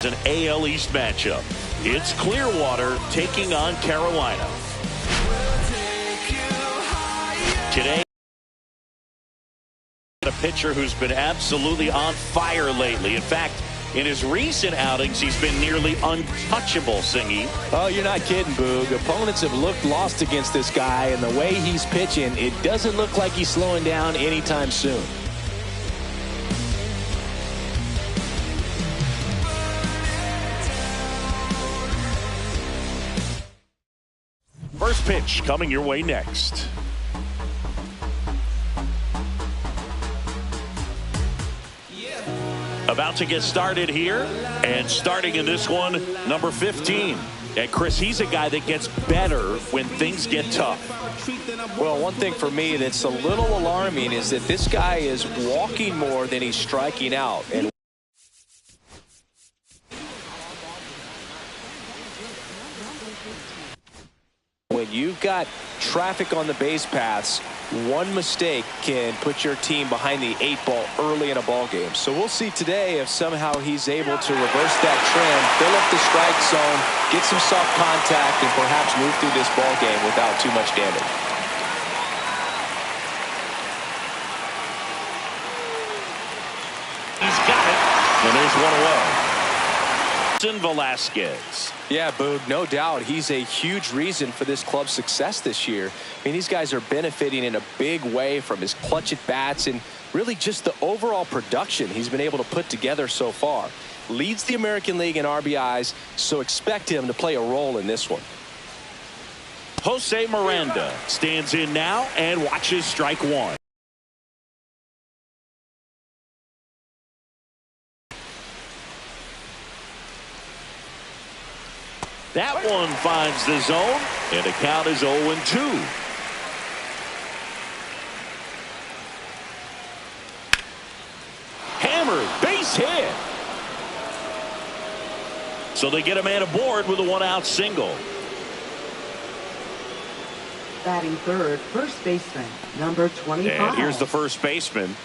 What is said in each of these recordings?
An AL East matchup. It's Clearwater taking on Carolina. Today, a pitcher who's been absolutely on fire lately. In fact, in his recent outings, he's been nearly untouchable, Singy. Oh, you're not kidding, Boog. Opponents have looked lost against this guy, and the way he's pitching, it doesn't look like he's slowing down anytime soon. First pitch coming your way next. About to get started here, and starting in this one, number 15. And Chris, he's a guy that gets better when things get tough. Well, one thing for me that's a little alarming is that this guy is walking more than he's striking out. And when you've got traffic on the base paths, one mistake can put your team behind the 8 ball early in a ball game. So we'll see today if somehow he's able to reverse that trend, fill up the strike zone, get some soft contact, and perhaps move through this ball game without too much damage. He's got it, and there's one away. Velasquez. Yeah, Boog, no doubt. He's a huge reason for this club's success this year. I mean, these guys are benefiting in a big way from his clutch at bats and really just the overall production he's been able to put together so far. Leads the American League in RBIs, so expect him to play a role in this one. Jose Miranda stands in now and watches strike one. That one finds the zone, and the count is 0-2. Hammered, base hit. So they get a man aboard with a one-out single. Batting third, first baseman, number 25. And here's the first baseman.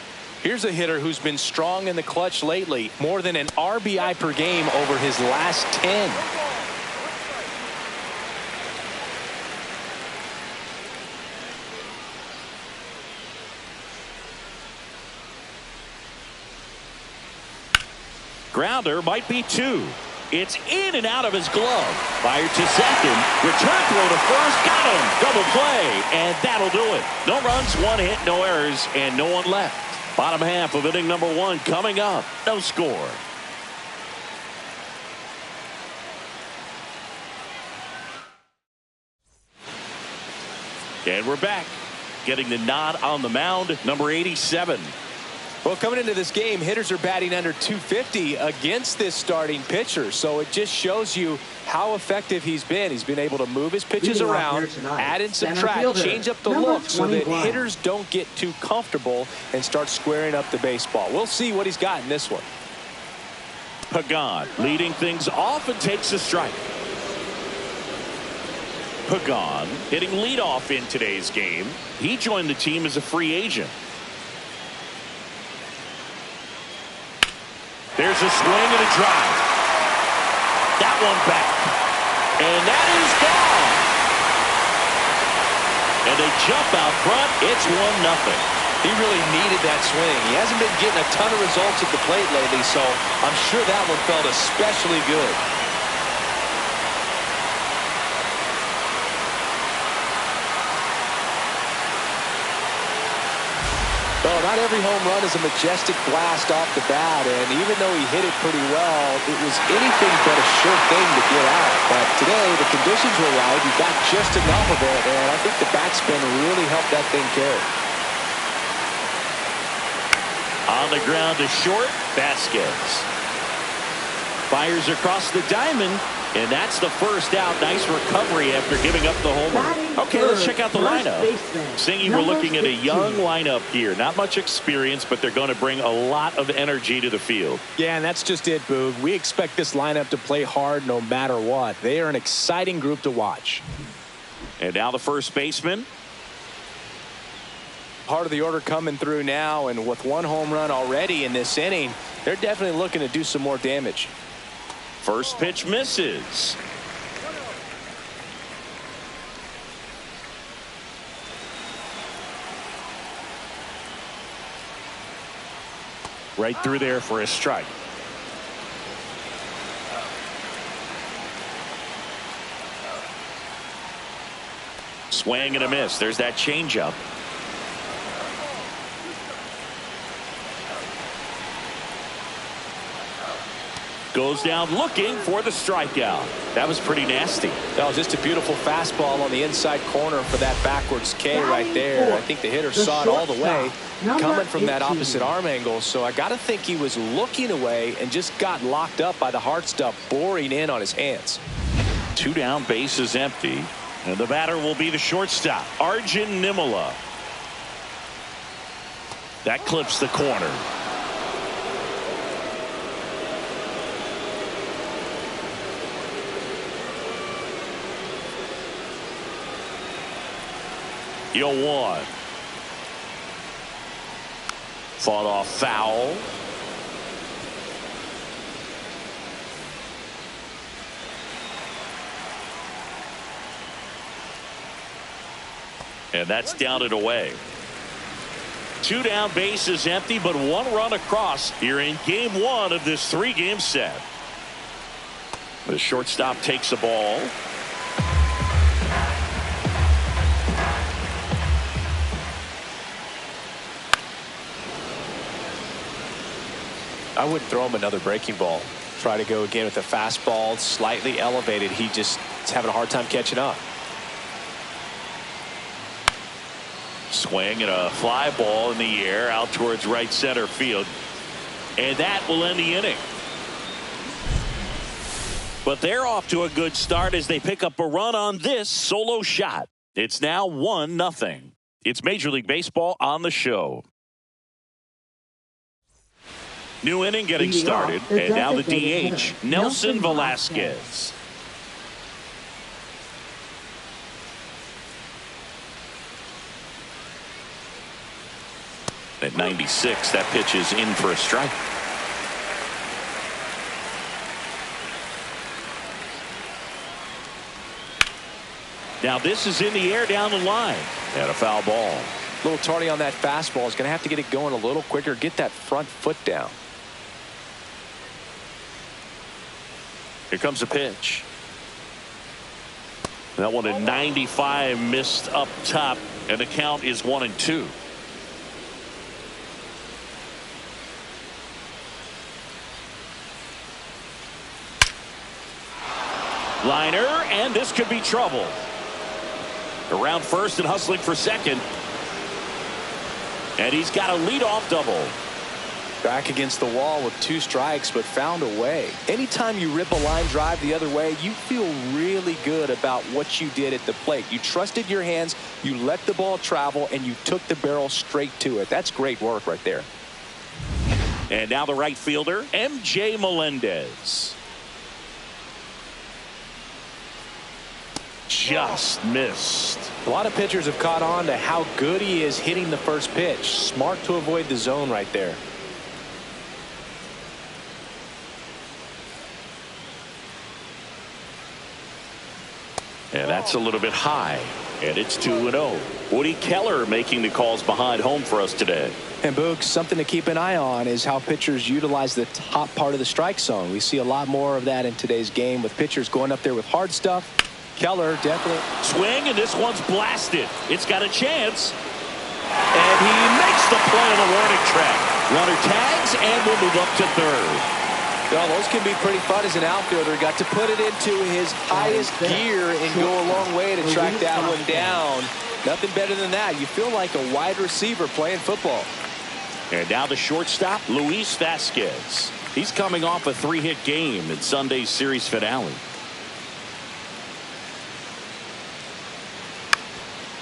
Here's a hitter who's been strong in the clutch lately, more than an RBI per game over his last 10. Grounder might be 2. It's in and out of his glove. Fired to second. Return throw to first. Got him. Double play. And that'll do it. No runs, 1 hit, no errors, and no one left. Bottom half of inning number 1 coming up. No score. And we're back. Getting the nod on the mound, number 87. Well, coming into this game, hitters are batting under 250 against this starting pitcher. So it just shows you how effective he's been. He's been able to move his pitches around, add and subtract, change up the look so that hitters don't get too comfortable and start squaring up the baseball. We'll see what he's got in this one. Pagan leading things off and takes a strike. Pagan hitting leadoff in today's game. He joined the team as a free agent. There's a swing and a drive. That one back. And that is gone. And they jump out front. It's 1-0. He really needed that swing. He hasn't been getting a ton of results at the plate lately, so I'm sure that one felt especially good. Well, not every home run is a majestic blast off the bat, and even though he hit it pretty well, it was anything but a sure thing to get out. But today, the conditions were right. He got just enough of it, and I think the backspin really helped that thing carry. On the ground to short, Vasquez. Fires across the diamond, and that's the first out. Nice recovery after giving up the homer. Okay, let's check out the lineup. Singy, we're looking at a young lineup here. Not much experience, but they're going to bring a lot of energy to the field. Yeah, and that's just it, Boog. We expect this lineup to play hard no matter what. They are an exciting group to watch. And now the first baseman. Part of the order coming through now, and with 1 home run already in this inning, they're definitely looking to do some more damage. First pitch misses. Right through there for a strike. Swing and a miss. There's that changeup. Goes down looking for the strikeout. That was pretty nasty. That was just a beautiful fastball on the inside corner for that backwards K right there. I think the hitter saw it all the way coming from that opposite arm angle. So I got to think he was looking away and just got locked up by the hard stuff boring in on his hands. 2 down, bases empty. And the batter will be the shortstop, Arjun Nimala. That clips the corner. Yo, 1. Fought off foul. And that's down and away. 2 down, bases empty, but 1 run across here in game 1 of this 3-game set. The shortstop takes the ball. I wouldn't throw him another breaking ball. Try to go again with a fastball slightly elevated. He just is having a hard time catching up. Swing and a fly ball in the air out towards right center field. And that will end the inning. But they're off to a good start as they pick up a run on this solo shot. It's now 1-0. It's Major League Baseball on the show. New inning getting started, and now the DH, Nelson Velasquez. At 96, that pitch is in for a strike. Now this is in the air down the line. And a foul ball. A little tardy on that fastball. Is going to have to get it going a little quicker. Get that front foot down. Here comes a pitch. That one at 95 missed up top, and the count is 1-2. Liner, and this could be trouble. Around first and hustling for second. And he's got a leadoff double. Back against the wall with 2 strikes, but found a way. Anytime you rip a line drive the other way, you feel really good about what you did at the plate. You trusted your hands, you let the ball travel, and you took the barrel straight to it. That's great work right there. And now the right fielder, M.J. Melendez. Just missed. A lot of pitchers have caught on to how good he is hitting the first pitch. Smart to avoid the zone right there. And that's a little bit high. And it's 2-0. Woody Keller making the calls behind home for us today. And Boog, something to keep an eye on is how pitchers utilize the top part of the strike zone. We see a lot more of that in today's game with pitchers going up there with hard stuff. Keller definitely. Swing, and this one's blasted. It's got a chance. And he makes the play on the warning track. Runner tags and will move up to third. Well, those can be pretty fun as an outfielder. Got to put it into his highest gear and go a long way to track that one down. Nothing better than that. You feel like a wide receiver playing football. And now the shortstop, Luis Vasquez. He's coming off a 3-hit game in Sunday's series finale.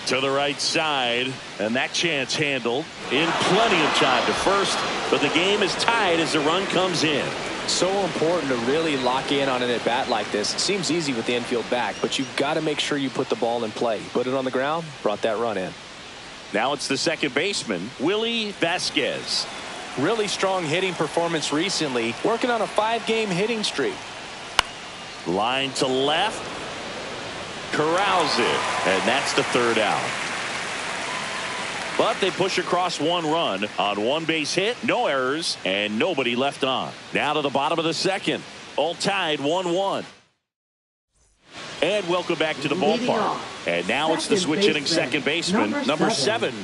To the right side, and that chance handled in plenty of time to first, but the game is tied as the run comes in. So important to really lock in on an at-bat like this. It seems easy with the infield back, but you've got to make sure you put the ball in play. Put it on the ground, brought that run in. Now it's the second baseman, Willie Vasquez. Really strong hitting performance recently, working on a 5-game hitting streak. Line to left. Corrals it. And that's the third out. But they push across one run on one base hit, no errors, and nobody left on. Now to the bottom of the second. All tied 1-1. And welcome back to the ballpark. And now it's the switch hitting second baseman, number 7.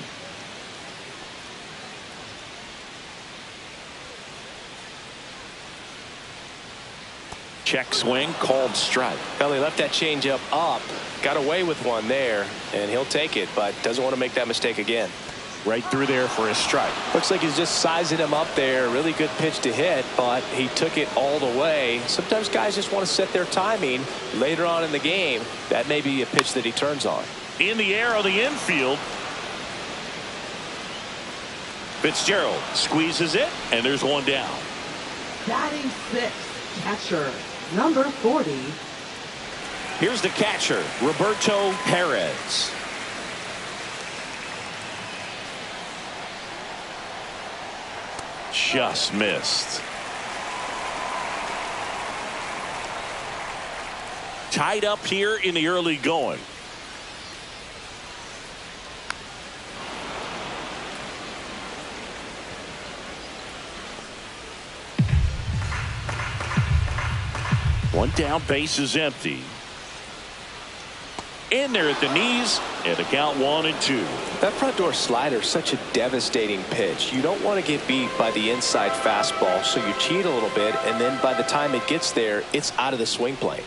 Check swing, called strike. Well, he left that changeup up, got away with one there, and he'll take it, but doesn't want to make that mistake again. Right through there for a strike. Looks like he's just sizing him up there. Really good pitch to hit, but he took it all the way. Sometimes guys just want to set their timing later on in the game. That may be a pitch that he turns on. In the air on the infield. Fitzgerald squeezes it, and there's one down. Batting 6th, catcher, number 40. Here's the catcher, Roberto Perez. Just missed. Tied up here in the early going. One down, base is empty. In there at the knees, and the count 1-2. That front door slider is such a devastating pitch. You don't want to get beat by the inside fastball, so you cheat a little bit, and then by the time it gets there, it's out of the swing plane.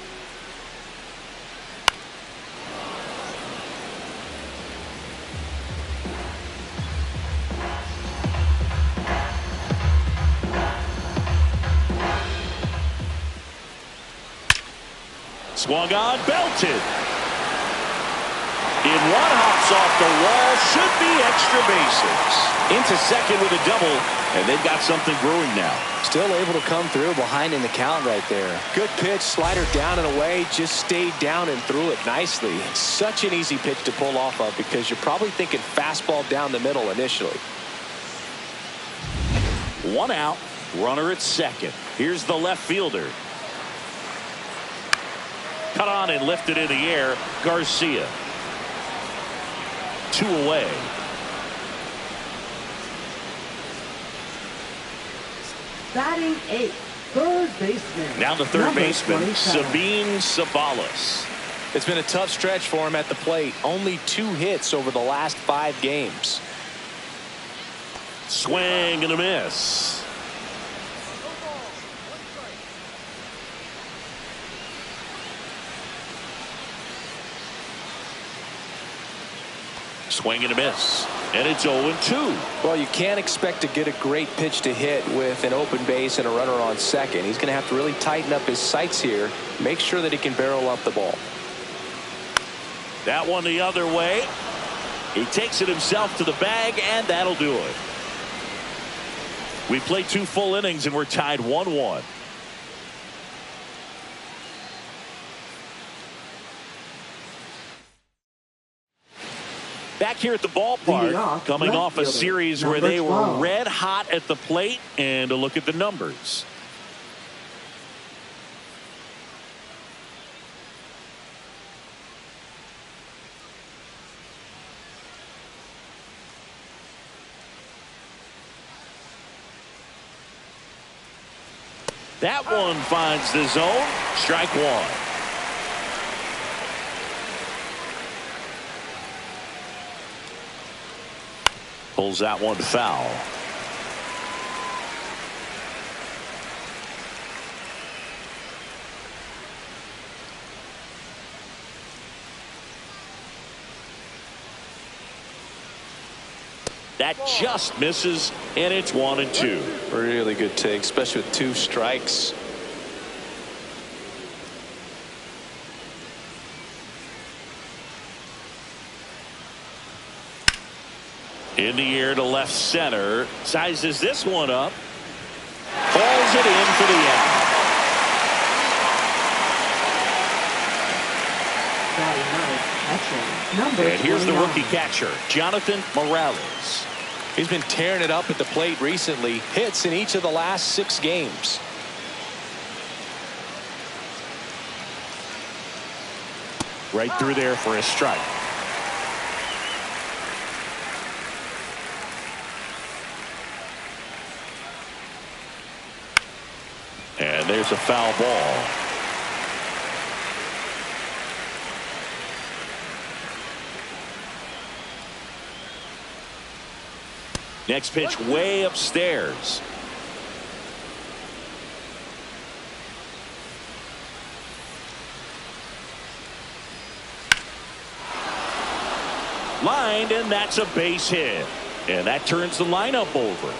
Swung on, belted. In one, hops off the wall, should be extra bases. Into second with a double, and they've got something brewing now. Still able to come through behind in the count right there. Good pitch, slider down and away, just stayed down and threw it nicely. Such an easy pitch to pull off of because you're probably thinking fastball down the middle initially. One out, runner at second. Here's the left fielder. Cut on and lifted in the air, Garcia. 2 away. Batting 8th, third baseman. Now the third baseman, 27. Sabine Sabalas. It's been a tough stretch for him at the plate. Only 2 hits over the last 5 games. Swing and a miss. Swing and a miss. And it's 0-2. Well, you can't expect to get a great pitch to hit with an open base and a runner on second. He's going to have to really tighten up his sights here. Make sure that he can barrel up the ball. That one the other way. He takes it himself to the bag, and that'll do it. We played 2 full innings, and we're tied 1-1. Back here at the ballpark, coming off a series where they were red hot at the plate, and a look at the numbers. That one finds the zone. Strike 1. Pulls that one foul. That just misses, and it's 1-2. Really good take, especially with 2 strikes. In the air to left center. Sizes this one up. Falls it in for the out. And here's the rookie catcher, Jonathan Morales. He's been tearing it up at the plate recently. Hits in each of the last 6 games. Right through there for a strike. And there's a foul ball. Next pitch way upstairs. Lined, and that's a base hit. And that turns the lineup over.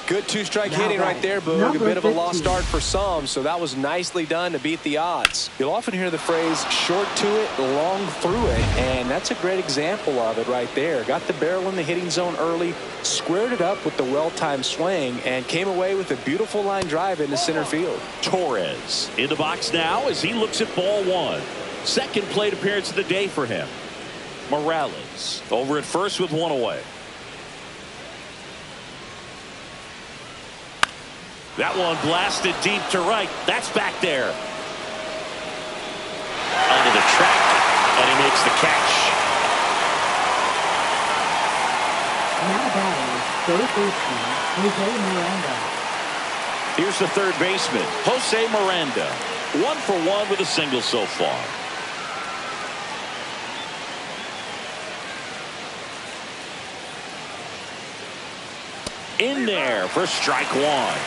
Good two-strike hitting right there, Boog. A bit of a lost start for some, so that was nicely done to beat the odds. You'll often hear the phrase, short to it, long through it, and that's a great example of it right there. Got the barrel in the hitting zone early, squared it up with the well-timed swing, and came away with a beautiful line drive into center field. Torres in the box now as he looks at ball one. Second plate appearance of the day for him. Morales over at first with one away. That one blasted deep to right. That's back there. Onto the track, and he makes the catch. Now batting, third baseman, Jose Miranda. Here's the third baseman, Jose Miranda. 1 for 1 with a single so far. In there for strike one.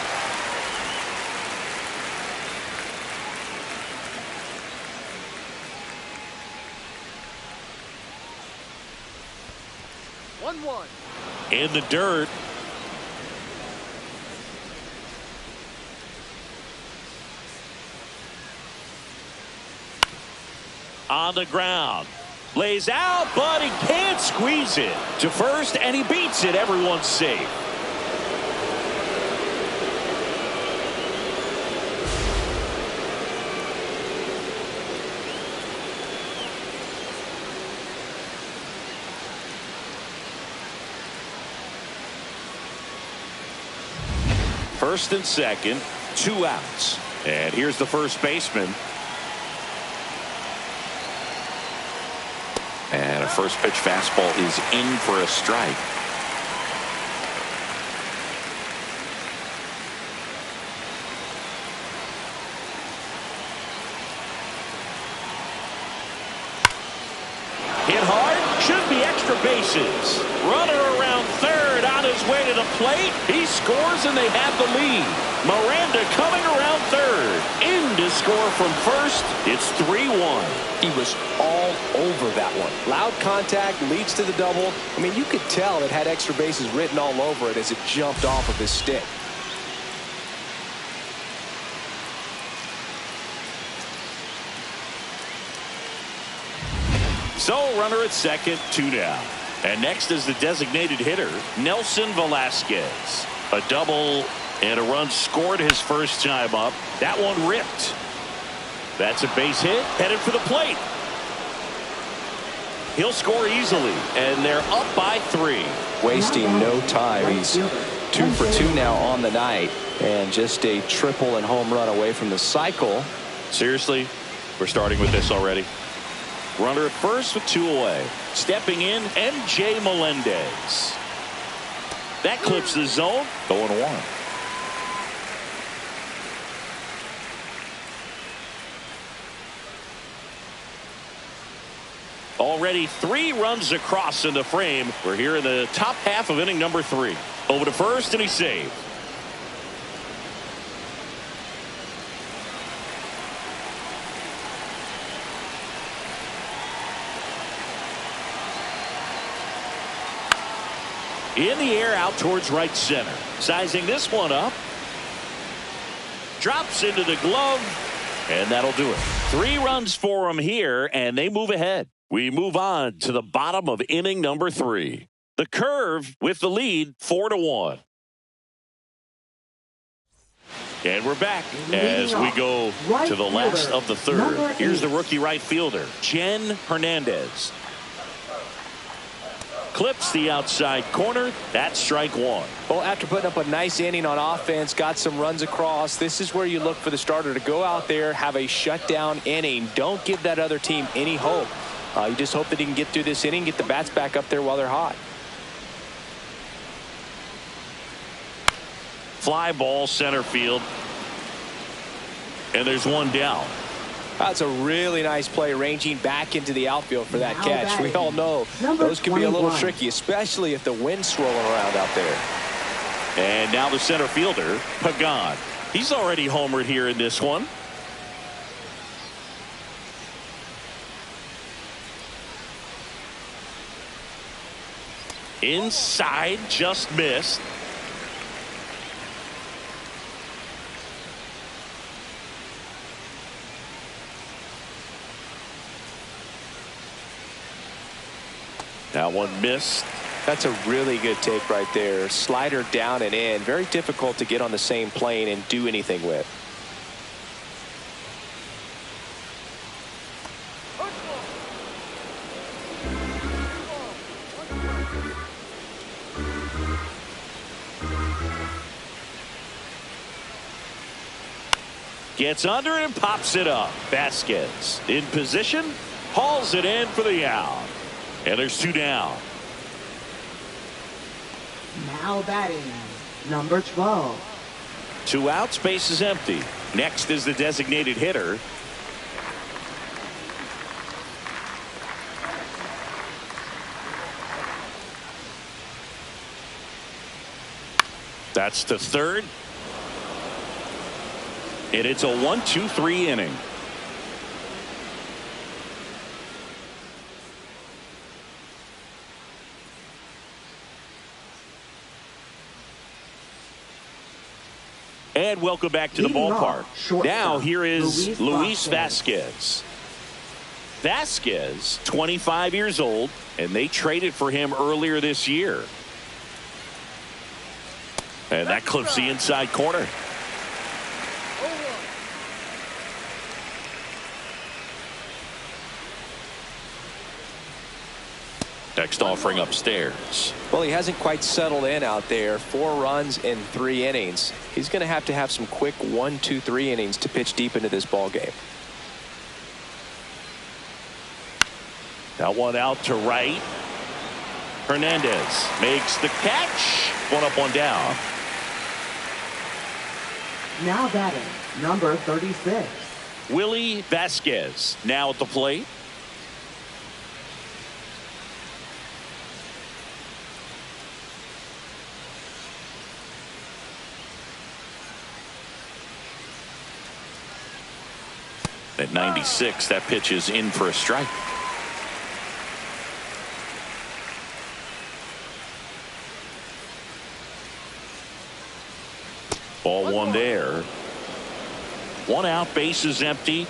In the dirt. On the ground. Lays out, but he can't squeeze it to first, and he beats it. Everyone's safe. First and second, 2 outs. And here's the first baseman. And a first pitch fastball is in for a strike. Hit hard, should be extra bases. Runner around third on his way to the plate. He scores and they have the lead. Miranda coming around third. In to score from first. It's 3-1. He was all over that one. Loud contact leads to the double. I mean, you could tell it had extra bases written all over it as it jumped off of his stick. So runner at second, 2 down. And next is the designated hitter, Nelson Velasquez. A double and a run scored his first time up. That one ripped. That's a base hit, headed for the plate. He'll score easily, and they're up by 3. Wasting no time. He's 2 for 2 now on the night, and just a triple and home run away from the cycle. Seriously, we're starting with this already. Runner at first with 2 away. Stepping in, MJ Melendez. That clips the zone. 0-1. Already 3 runs across in the frame. We're here in the top half of inning number 3. Over to first, and he's saved. In the air out towards right center. Sizing this one up. Drops into the glove. And that'll do it. 3 runs for him here, and they move ahead. We move on to the bottom of inning number 3. The Curve with the lead, 4-1. And we're back as we go to the last of the third. Here's the rookie right fielder, Jen Hernandez. clips the outside corner. That's strike one. Well, after putting up a nice inning on offense, got some runs across, this is where you look for the starter to go out there, have a shutdown inning. Don't give that other team any hope. You just hope that he can get through this inning, get the bats back up there while they're hot. Fly ball center field. And there's one down. That's a really nice play, ranging back into the outfield for that catch. We all know those can be a little tricky, especially if the wind's swirling around out there. And now the center fielder, Pagan. He's already homered here in this one. Inside, just missed. That one missed. That's a really good take right there. Slider down and in. Very difficult to get on the same plane and do anything with. Gets under it and pops it up. Vasquez in position. Hauls it in for the out. And there's two down. Now batting, number 12. 2 outs, base is empty. Next is the designated hitter. That's the third. And it's a 1-2-3 inning. And welcome back to the ballpark. Now here is Luis Vasquez. Vasquez, 25 years old, and they traded for him earlier this year. And that clips the inside corner. Next offering upstairs. Well, he hasn't quite settled in out there. 4 runs in 3 innings. He's going to have some quick 1, 2, 3 innings to pitch deep into this ball game. That one out to right. Hernandez makes the catch. 1 up, 1 down. Now batting, number 36. Willie Vasquez now at the plate. At 96, that pitch is in for a strike. Ball 1 there. 1 out, base is empty.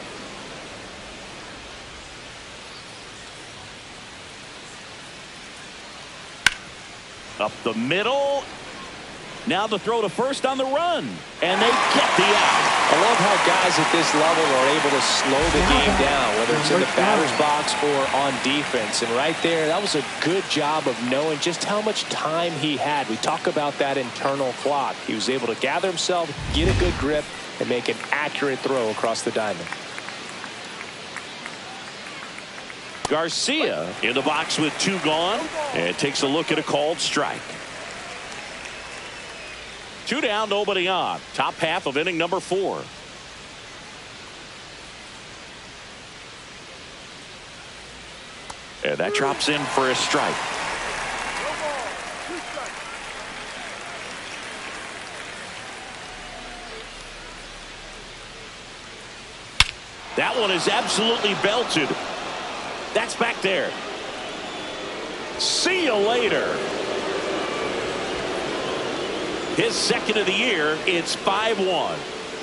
Up the middle. Now the throw to first on the run. And they get the out. I love how guys at this level are able to slow the game down, whether it's in the batter's box or on defense. And right there, that was a good job of knowing just how much time he had. We talk about that internal clock. He was able to gather himself, get a good grip, and make an accurate throw across the diamond. Garcia in the box with 2 gone, and takes a look at a called strike. 2 down, nobody on. Top half of inning number 4. And that drops in for a strike. That one is absolutely belted. That's back there. See you later. His second of the year. It's 5-1.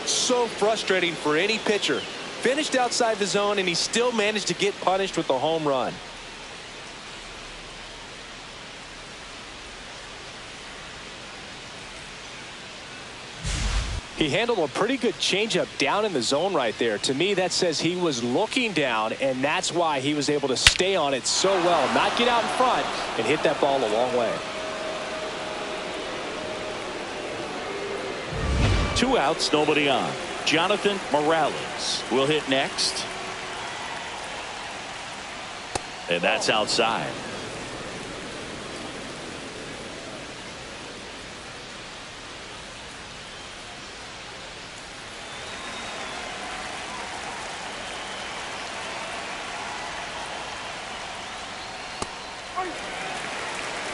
So frustrating for any pitcher. Finished outside the zone, and he still managed to get punished with the home run. He handled a pretty good changeup down in the zone right there. To me, that says he was looking down, and that's why he was able to stay on it so well, not get out in front, and hit that ball a long way. 2 outs, nobody on. Jonathan Morales will hit next. And that's outside.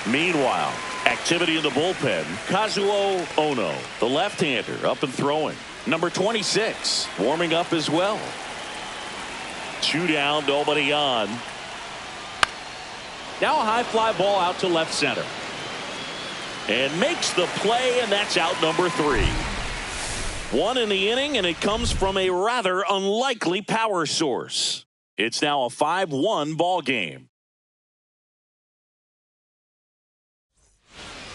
Meanwhile, activity in the bullpen. Kazuo Ono, the left-hander, up and throwing. Number 26, warming up as well. 2 down, nobody on. Now a high fly ball out to left center. And makes the play, and that's out number 3. 1 in the inning, and it comes from a rather unlikely power source. It's now a 5-1 ball game.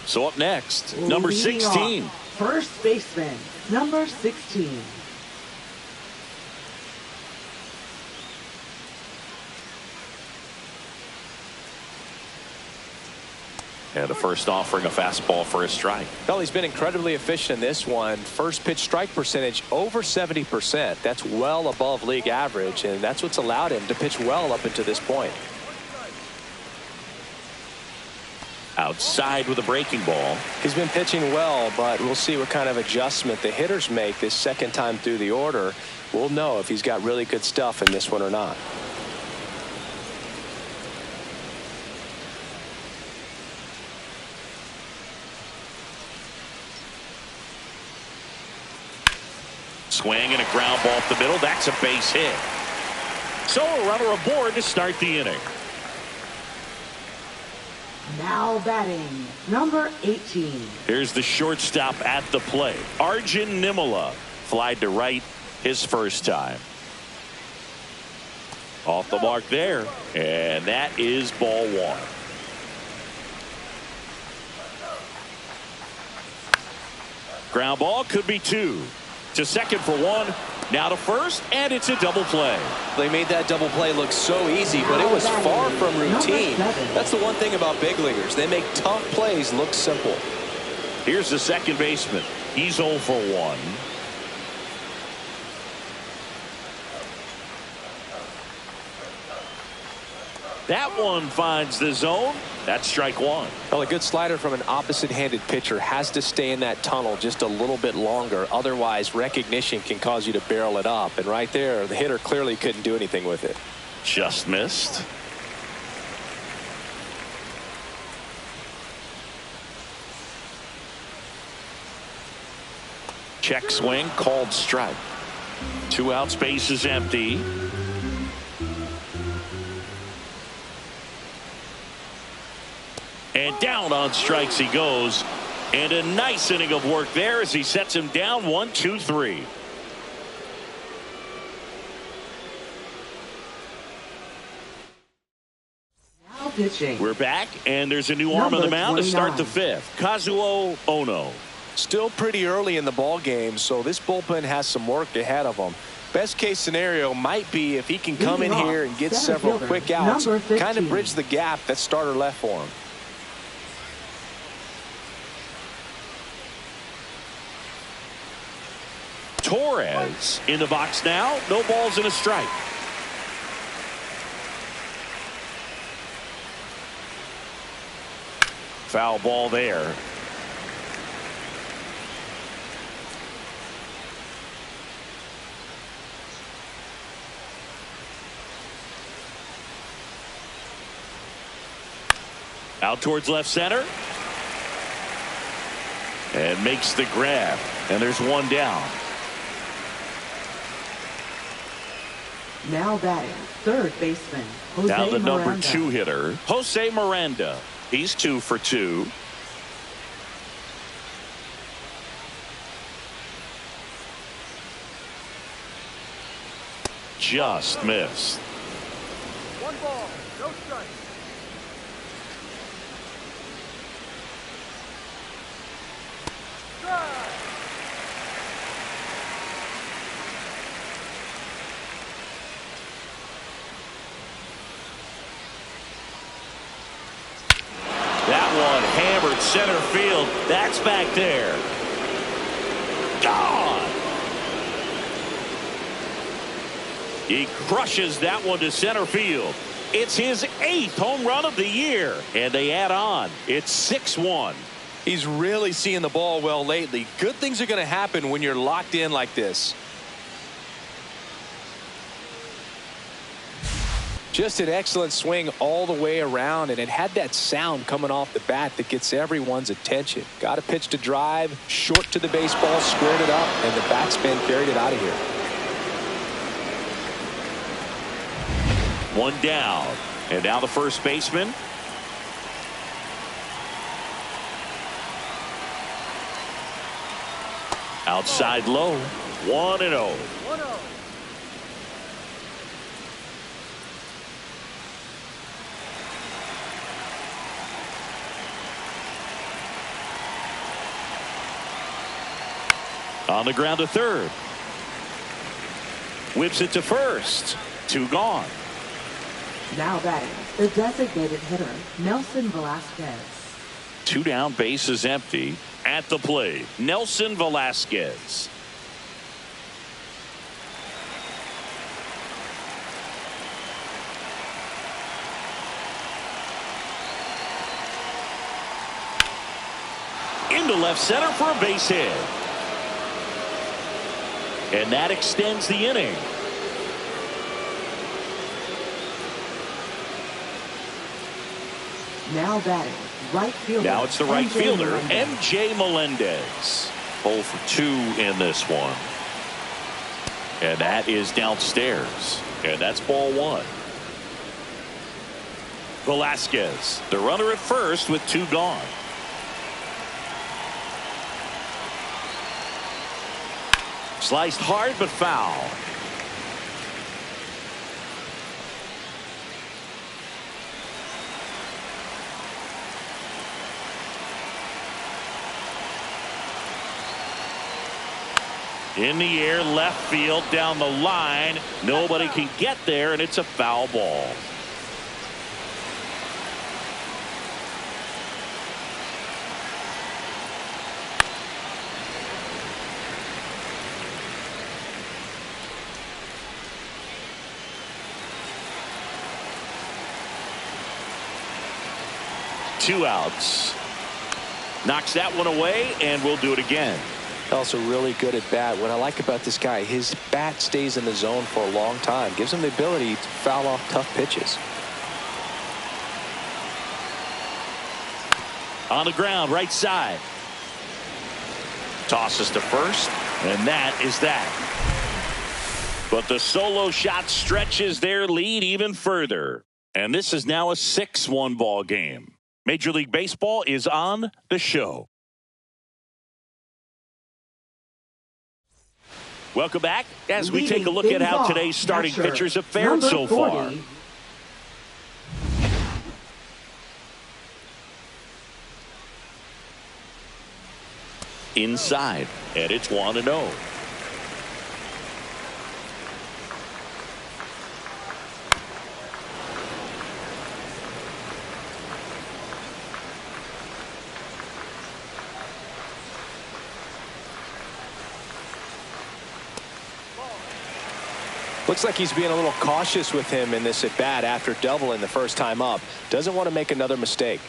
So up next, number 16. First baseman, number 16. And the first offering a fastball for a strike. Well, he's been incredibly efficient in this one. First pitch strike percentage over 70%. That's well above league average, and that's what's allowed him to pitch well up until this point. Outside with a breaking ball. He's been pitching well, but we'll see what kind of adjustment the hitters make this second time through the order. We'll know if he's got really good stuff in this one or not. Swing and a ground ball up the middle. That's a base hit. So a runner aboard to start the inning. Now batting, number 18. Here's the shortstop at the plate. Arjun Nimala flied to right his first time. Off the mark there, and that is ball 1. Ground ball could be 2. To second for 1. Now to first, and it's a double play. They made that double play look so easy, but it was far from routine. That's the one thing about big leaguers. They make tough plays look simple. Here's the second baseman. He's 0 for 1. That one finds the zone. That's strike 1. Well, a good slider from an opposite-handed pitcher has to stay in that tunnel just a little bit longer. Otherwise, recognition can cause you to barrel it up. And right there, the hitter clearly couldn't do anything with it. Just missed. Check swing, called strike. 2 outs, base is empty. And down on strikes he goes. And a nice inning of work there as he sets him down 1-2-3. Now pitching. We're back, and there's a new arm on the mound to start the 5th. Kazuo Ono. Still pretty early in the ball game, so this bullpen has some work ahead of him. Best case scenario might be if he can come in here and get several quick outs, kind of bridge the gap that starter left for him. Torres in the box now. No balls and a strike. Foul ball there. Out towards left center. And makes the grab. And there's 1 down. Now batting, third baseman, Jose Now the number Miranda. 2 hitter, Jose Miranda. He's 2 for 2. Just missed. 1 ball, no strike. that one hammered center field. That's back there. Gone. He crushes that one to center field. It's his 8th home run of the year, and they add on. It's 6-1. He's really seeing the ball well lately. Good things are going to happen when you're locked in like this. Just an excellent swing all the way around, and it had that sound coming off the bat that gets everyone's attention. Got a pitch to drive, short to the baseball, squared it up, and the batsman carried it out of here. One down, and now the first baseman. Outside low, 1-0. 1-0. On the ground to third. Whips it to first. 2 gone. Now batting, the designated hitter, Nelson Velasquez. 2 down, bases empty. At the plate, Nelson Velasquez. Into left center for a base hit. And that extends the inning. Now batting, right fielder. Now it's the right MJ fielder, Melendez. MJ Melendez. 0 for 2 in this one. And that is downstairs. And that's ball 1. Velasquez, the runner at first with 2 gone. Sliced hard but foul. In the air, left field, down the line. Nobody can get there, and it's a foul ball. Two outs. Knocks that one away, and we'll do it again. Also really good at bat. What I like about this guy, his bat stays in the zone for a long time. Gives him the ability to foul off tough pitches. On the ground, right side. Tosses to first, and that is that. But the solo shot stretches their lead even further. And this is now a 6-1 ball game. Major League Baseball is on the show. Welcome back as we take a look at how today's starting pitchers have fared so far. Inside, and it's 1-0. Looks like he's being a little cautious with him in this at bat after doubling the first time up. Doesn't want to make another mistake.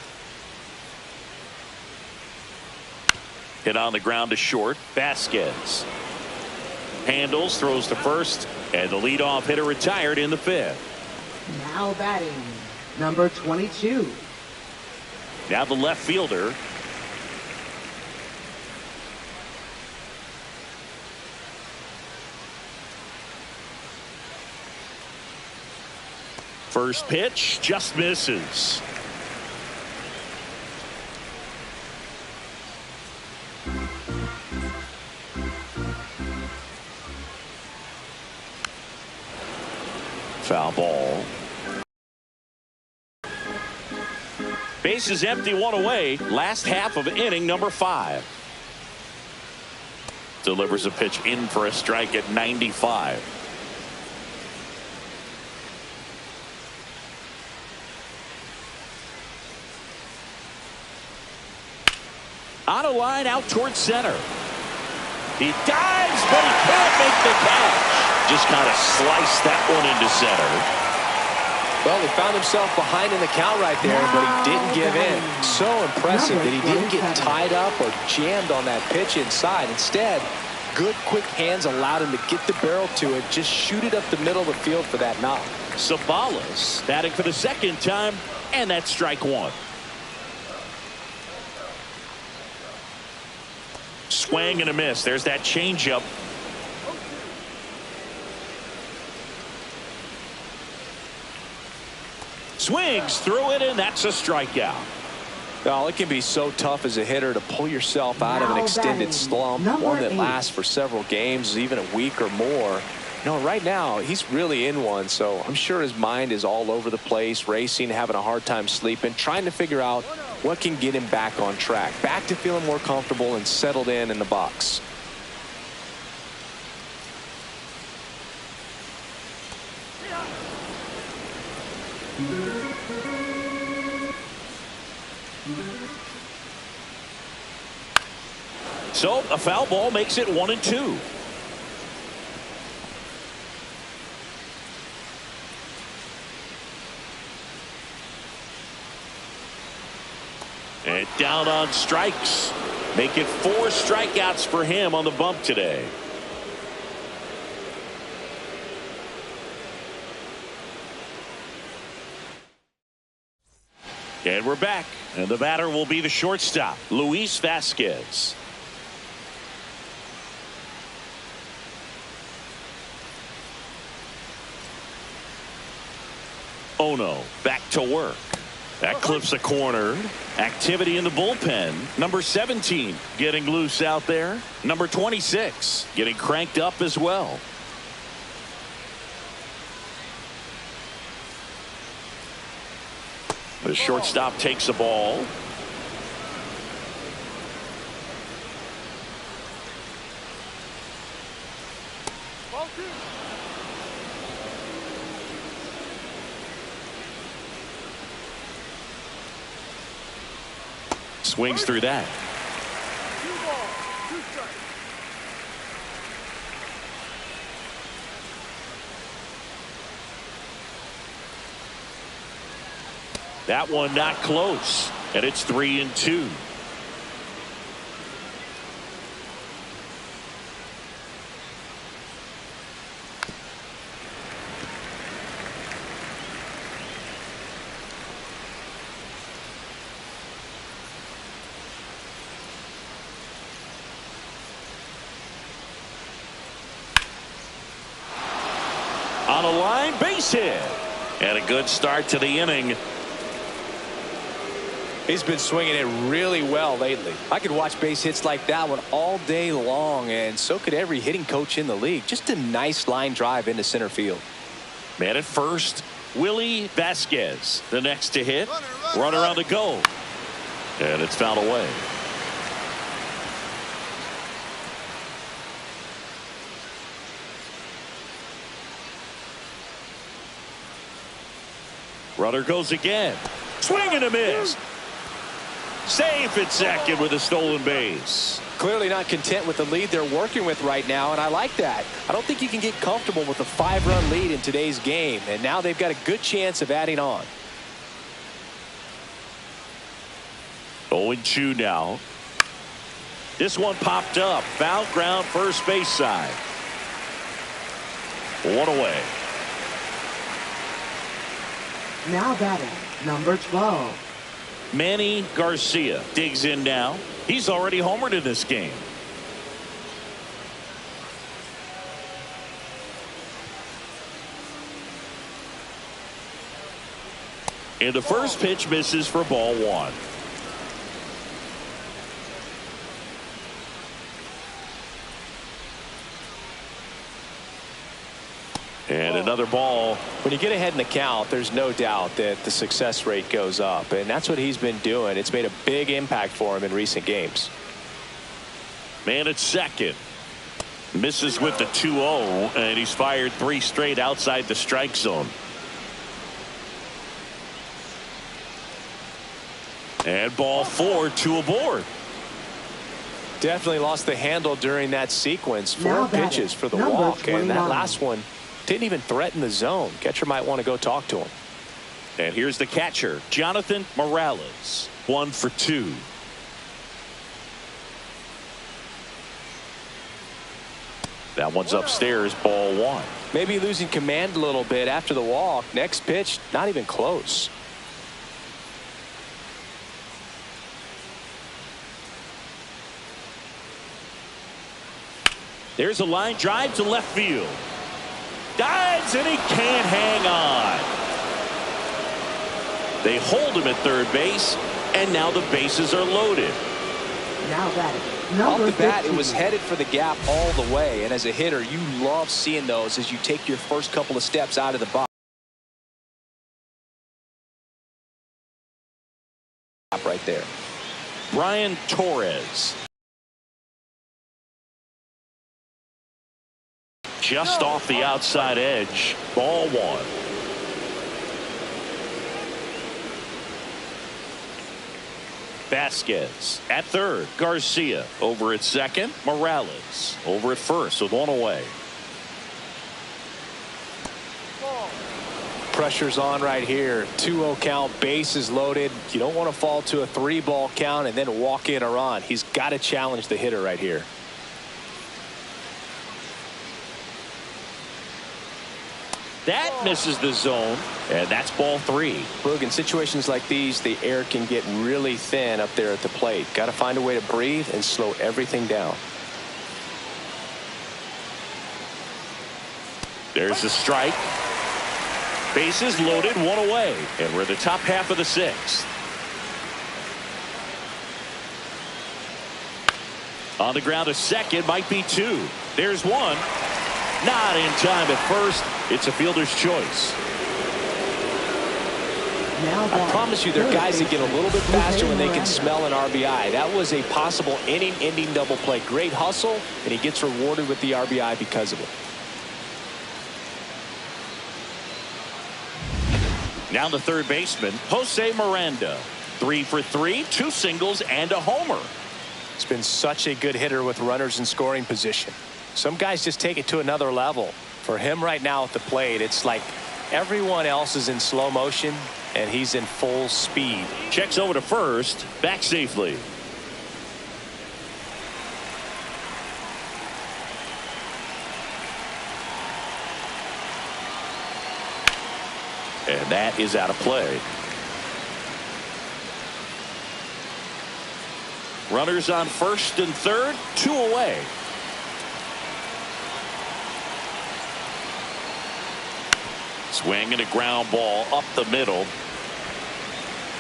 Hit on the ground to short. Vasquez handles, throws to first, and the leadoff hitter retired in the 5th. Now batting, number 22. Now the left fielder. First pitch just misses. Foul ball. Base is empty, 1 away. Last half of inning number 5. Delivers a pitch in for a strike at 95. On a line out towards center. He dives, but he can't make the catch. Just kind of sliced that one into center. Well, he found himself behind in the count right there, but he didn't give in. So impressive that he didn't get tied up or jammed on that pitch inside. Instead, good quick hands allowed him to get the barrel to it, just shoot it up the middle of the field for that knock. Sabalas batting for the second time, and that's strike one. Swing and a miss. There's that changeup. Swings through it, and that's a strikeout. Well, it can be so tough as a hitter to pull yourself out of an extended slump, one that lasts for several games, even a week or more. You know, right now, he's really in one, so I'm sure his mind is all over the place, racing, having a hard time sleeping, trying to figure out what can get him back on track, back to feeling more comfortable and settled in the box. So a foul ball makes it 1-2. And down on strikes. Make it 4 strikeouts for him on the bump today. And we're back. And the batter will be the shortstop, Luis Vasquez. Ono back to work. That clips a corner. Activity in the bullpen. Number 17 getting loose out there. Number 26 getting cranked up as well. The shortstop takes the ball. Swings through that. 2 balls, 2 strikes. That one not close, and it's 3-2. On a line, base hit, and a good start to the inning. He's been swinging it really well lately. I could watch base hits like that one all day long, and so could every hitting coach in the league. Just a nice line drive into center field. Man at first, Willie Vasquez. The next to hit. Runner on the go. And it's fouled away. Runner goes again. Swing and a miss. Safe at second with a stolen base. Clearly not content with the lead they're working with right now, and I like that. I don't think you can get comfortable with a 5-run lead in today's game, and now they've got a good chance of adding on. 0-2 now. This one popped up. Foul ground first base side. 1 away. Now batting, number 12. Manny Garcia digs in now. He's already homered in this game. And the first pitch misses for ball 1. And another ball. When you get ahead in the count, there's no doubt that the success rate goes up, and that's what he's been doing. It's made a big impact for him in recent games. Man at second. Misses with the 2-0, and he's fired 3 straight outside the strike zone. And ball 4, 2 aboard. Definitely lost the handle during that sequence. 4 pitches for the walk, and that last one didn't even threaten the zone. Catcher might want to go talk to him. And here's the catcher, Jonathan Morales. 1 for 2. That one's upstairs, ball 1. Maybe losing command a little bit after the walk. Next pitch, not even close. There's a line drive to left field. Dives, and he can't hang on. They hold him at third base, and now the bases are loaded. Now batting, Off the bat, 15. it was headed for the gap all the way, and as a hitter, you love seeing those as you take your first couple of steps out of the box. Right there. Brian Torres. Just off the outside edge, ball 1. Vasquez at third. Garcia over at second. Morales over at first with 1 away. Pressure's on right here. 2-0 count, bases loaded. You don't want to fall to a 3-ball count and then walk in a run. He's got to challenge the hitter right here. That misses the zone, and that's ball 3. Look, in situations like these, the air can get really thin up there at the plate. Got to find a way to breathe and slow everything down. There's the strike. Bases loaded, 1 away, and we're the top half of the 6th. On the ground, a second, might be 2. There's 1. Not in time at first. It's a fielder's choice. I promise you, there are guys that get a little bit faster when they can smell an RBI. That was a possible inning-ending double play. Great hustle, and he gets rewarded with the RBI because of it. Now the third baseman, Jose Miranda. 3 for 3, 2 singles, and a homer. He's been such a good hitter with runners in scoring position. Some guys just take it to another level. For him right now at the plate, it's like everyone else is in slow motion and he's in full speed. Checks over to first, back safely. And that is out of play. Runners on first and third, 2 away. Swing and a ground ball up the middle.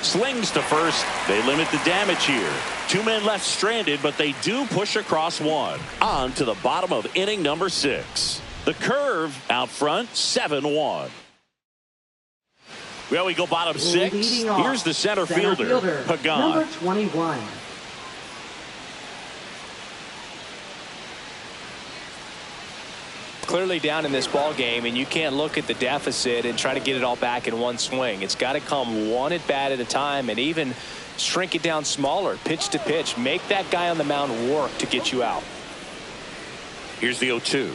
Slings to first. They limit the damage here. 2 men left stranded, but they do push across 1. On to the bottom of inning number 6. The curve out front, 7-1. Well, we go bottom 6. Here's the center fielder, Pagan. Number 21. Clearly down in this ball game, and you can't look at the deficit and try to get it all back in one swing. It's got to come one at bat at a time, and even shrink it down smaller, pitch to pitch. Make that guy on the mound work to get you out. Here's the 0-2.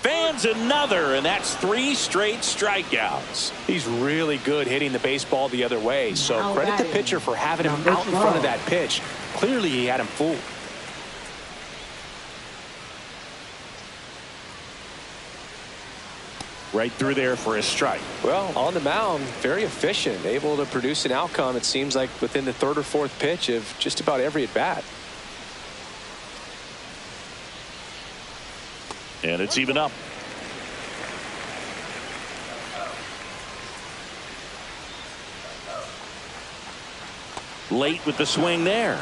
Fans another, and that's 3 straight strikeouts. He's really good hitting the baseball the other way, so credit the pitcher for having him out in front of that pitch. Clearly he had him fooled. Right through there for a strike. Well, on the mound, very efficient, able to produce an outcome, it seems like, within the 3rd or 4th pitch of just about every at bat. And it's even up. Late with the swing there.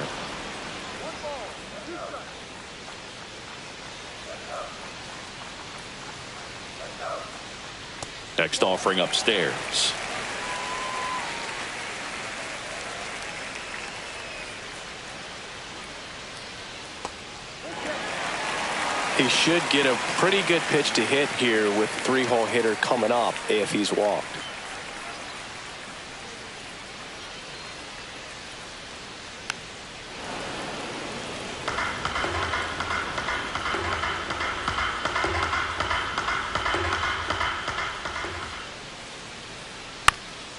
Next offering upstairs. He should get a pretty good pitch to hit here with 3-hole hitter coming up if he's walked.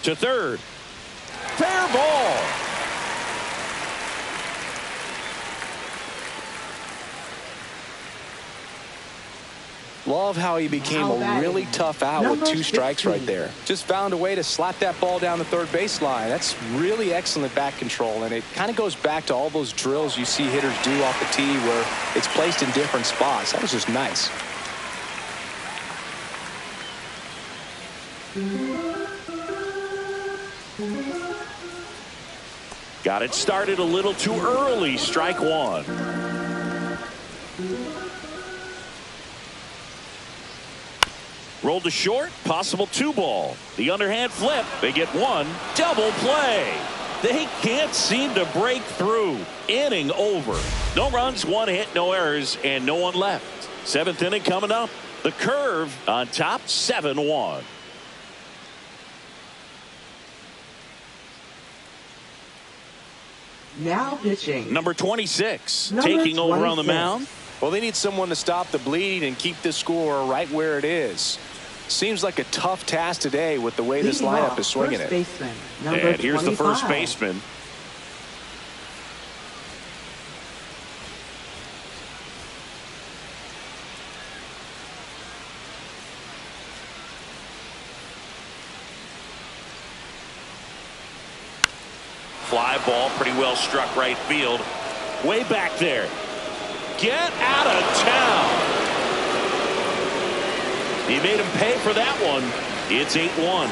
To third. Fair ball. Love how he became a really tough out with 2 strikes right there. Just found a way to slap that ball down the third baseline. That's really excellent bat control, and it kind of goes back to all those drills you see hitters do off the tee where it's placed in different spots. That was just nice. Got it started a little too early. Strike 1. Rolled to short, possible 2-ball. The underhand flip, they get 1. Double play. They can't seem to break through. Inning over. No runs, 1 hit, no errors, and no one left. 7th inning coming up. The curve on top, 7-1. Now pitching. Number 26, taking over on the mound. Well, they need someone to stop the bleed and keep this score right where it is. Seems like a tough task today with the way this lineup is swinging it. And here's the first baseman. Fly ball, pretty well struck right field. Way back there. Get out of town. He made him pay for that one. It's 8-1.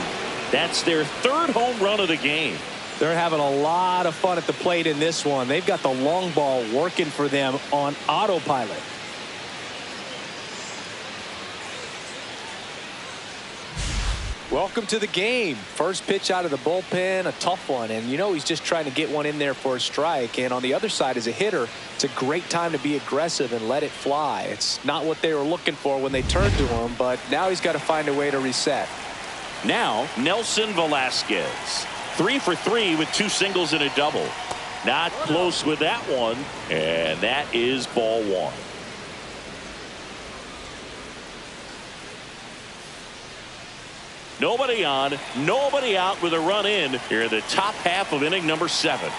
That's their 3rd home run of the game. They're having a lot of fun at the plate in this one. They've got the long ball working for them on autopilot. Welcome to the game. First pitch out of the bullpen, a tough one. And you know he's just trying to get one in there for a strike. And on the other side, as a hitter, it's a great time to be aggressive and let it fly. It's not what they were looking for when they turned to him, but now he's got to find a way to reset. Now, Nelson Velasquez. 3 for 3 with 2 singles and a double. Not close with that one. And that is ball 1. Nobody on, nobody out with a run in here in the top half of inning number 7.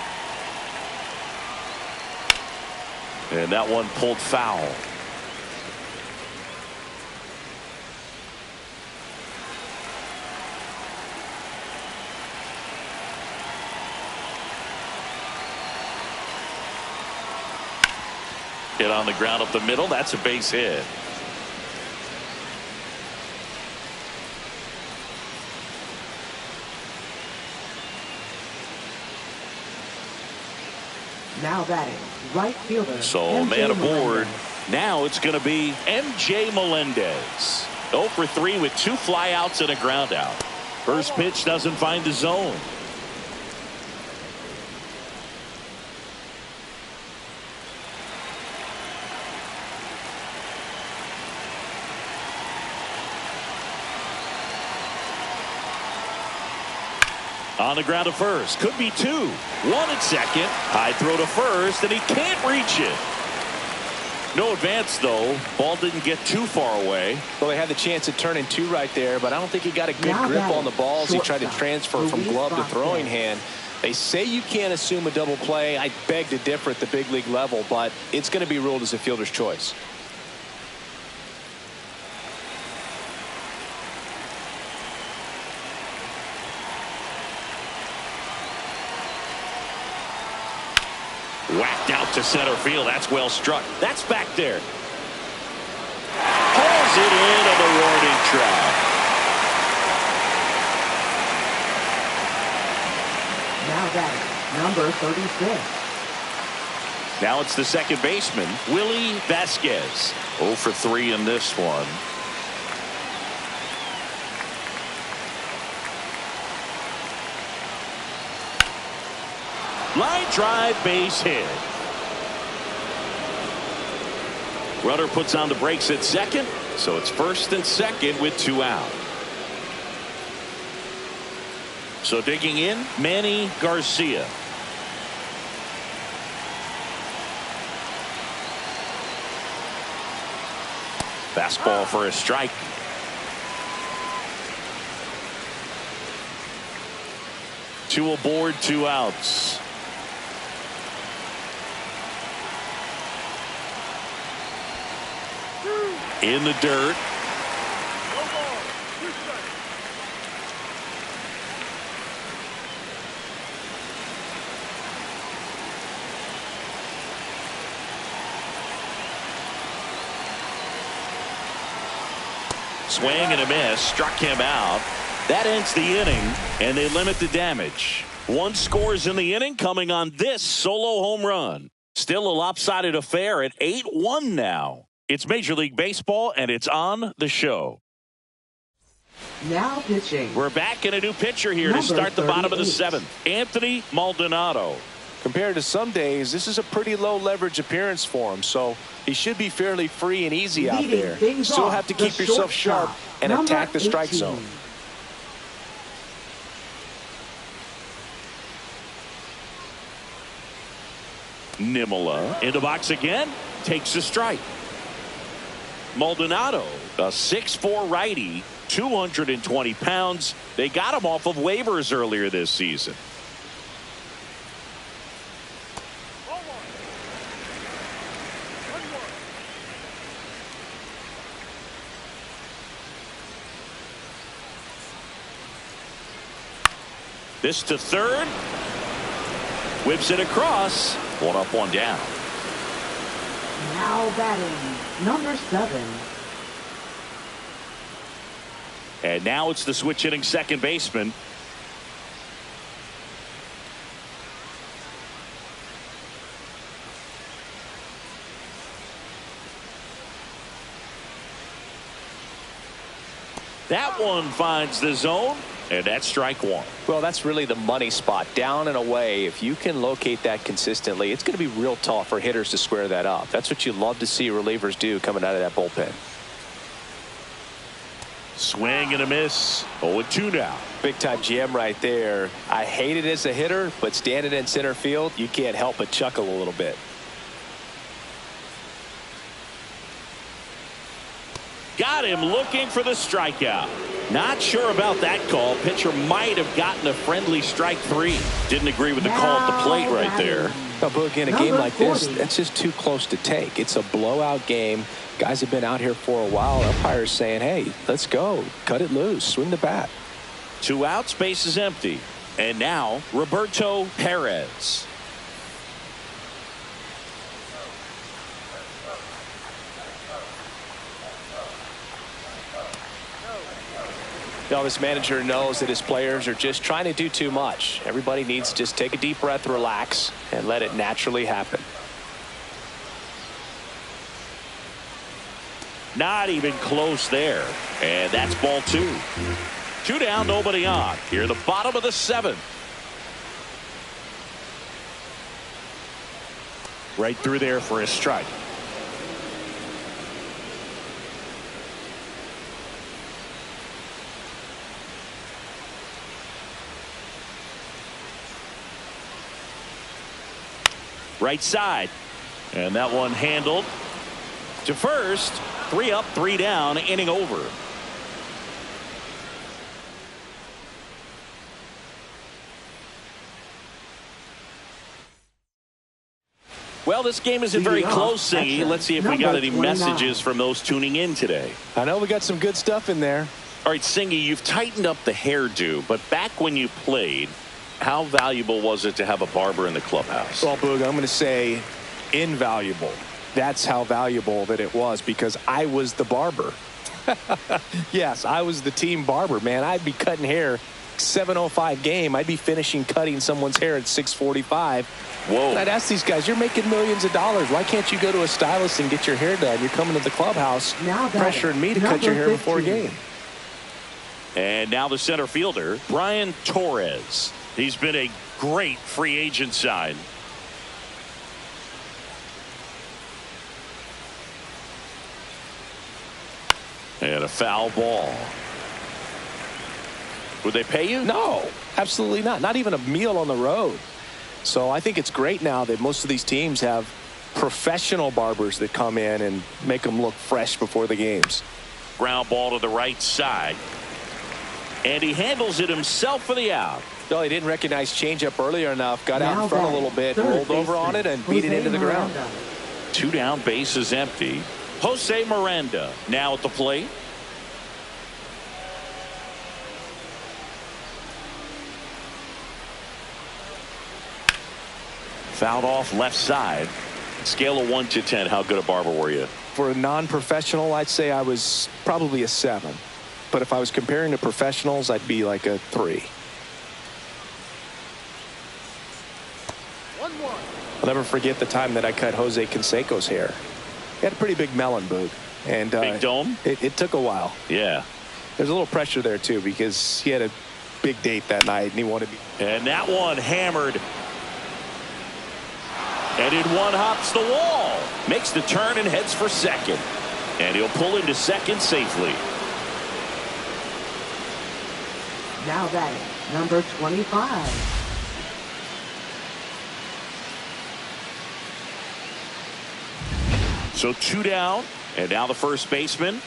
And that one pulled foul. Hit on the ground up the middle. That's a base hit. Now batting, right fielder. So man aboard. Now it's going to be MJ Melendez. 0 for 3 with 2 flyouts and a ground out. First pitch doesn't find the zone. On the ground to first. Could be 2. 1 at second. High throw to first, and he can't reach it. No advance, though. Ball didn't get too far away. Well, they had the chance to turn in 2 right there, but I don't think he got a good grip on the ball as he tried to transfer from glove to throwing hand. They say you can't assume a double play. I beg to differ at the big league level, but it's going to be ruled as a fielder's choice. Whacked out to center field. That's well struck. That's back there. Pulls it in on the warning track. Now batting, number 36. Now it's the second baseman, Willie Vasquez. 0 for 3 in this one. Line drive, base hit. Runner puts on the brakes at second, so it's first and second with 2 out. So digging in, Manny Garcia. Fastball for a strike. Two aboard, 2 outs. In the dirt. No ball. 2 strikes. Swing and a miss. Struck him out. That ends the inning, and they limit the damage. 1 scores in the inning coming on this solo home run. Still a lopsided affair at 8-1 now. It's Major League Baseball, and it's on the show. Now pitching. We're back in a new pitcher here to start the bottom of the 7th. Anthony Maldonado. Compared to some days, this is a pretty low leverage appearance for him, so he should be fairly free and easy out there. Still have to keep yourself sharp and attack the strike zone. Nimmola in the box again, takes a strike. Maldonado, a 6'4" righty, 220 pounds. They got him off of waivers earlier this season. Ball 1. 1-1. This to third. Whips it across. 1 up, 1 down. Now batting, number 7. And now it's the switch hitting second baseman. That one finds the zone, and that's strike 1. Well, that's really the money spot, down and away. If you can locate that consistently, it's going to be real tough for hitters to square that up. That's what you love to see relievers do coming out of that bullpen. Swing and a miss. 0-2 now. Big time GM right there. I hate it as a hitter, but standing in center field, you can't help but chuckle a little bit. Got him looking for the strikeout. Not sure about that call. Pitcher might have gotten a friendly strike 3. Didn't agree with the call at the plate right there. But in a game like this, that's just too close to take. It's a blowout game. Guys have been out here for a while. Umpire's saying, hey, let's go. Cut it loose. Swing the bat. 2 outs, base is empty. And now, Roberto Perez. Now, this manager knows that his players are just trying to do too much. Everybody needs to just take a deep breath, relax, and let it naturally happen. Not even close there. And that's ball 2. 2 down, nobody on. Here, the bottom of the 7th. Right through there for a strike. Right side. And that one handled to first. 3 up, 3 down, inning over. Well, this game isn't very close, Singy. Let's see if we got any messages from those tuning in today. I know we got some good stuff in there. All right, Singy, you've tightened up the hairdo, but back when you played, how valuable was it to have a barber in the clubhouse? Well, Boog, I'm going to say invaluable. That's how valuable that it was, because I was the barber. Yes, I was the team barber, man. I'd be cutting hair 7:05 game. I'd be finishing cutting someone's hair at 6:45. Whoa. I'd ask these guys, you're making millions of dollars. Why can't you go to a stylist and get your hair done? You're coming to the clubhouse pressuring me to cut your hair before a game. And now the center fielder, Brian Torres. He's been a great free agent sign. And a foul ball. Would they pay you? No, absolutely not. Not even a meal on the road. So I think it's great now that most of these teams have professional barbers that come in and make them look fresh before the games. Ground ball to the right side. And he handles it himself for the out. No, he didn't recognize changeup earlier enough. Got out in front a little bit, rolled over on it, and beat it into the ground. 2 down, base is empty. Jose Miranda now at the plate. Fouled off left side. Scale of 1 to 10, how good a barber were you? For a non-professional, I'd say I was probably a 7. But if I was comparing to professionals, I'd be like a 3. 1-1. I'll never forget the time that I cut Jose Canseco's hair. He had a pretty big melon, Boog. And big dome? It took a while. Yeah. There's a little pressure there, too, because he had a big date that night, and he wanted to be. And that one hammered. And in one hops the wall. Makes the turn and heads for second. And he'll pull into second safely. Now batting, number 25. So 2 down. And now the first baseman.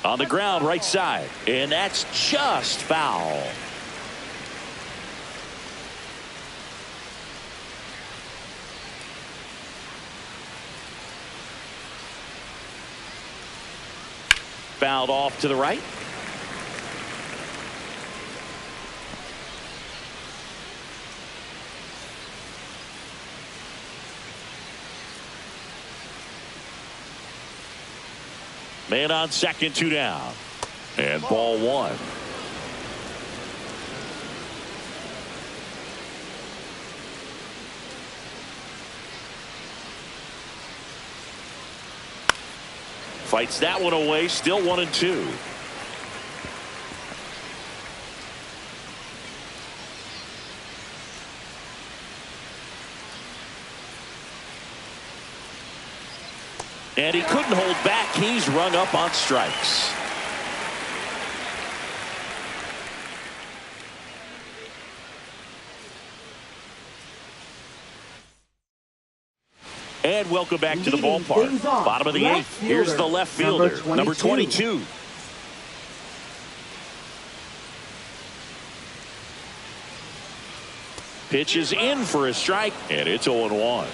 On the ground, right side. And that's just foul. Fouled off to the right. Man on second, 2 down. And ball 1. Fights that one away, still 1-2. And he couldn't hold back. He's rung up on strikes. And welcome back to the ballpark. Bottom of the 8th. Here's the left fielder, number 22. Pitch is in for a strike, and it's 0-1.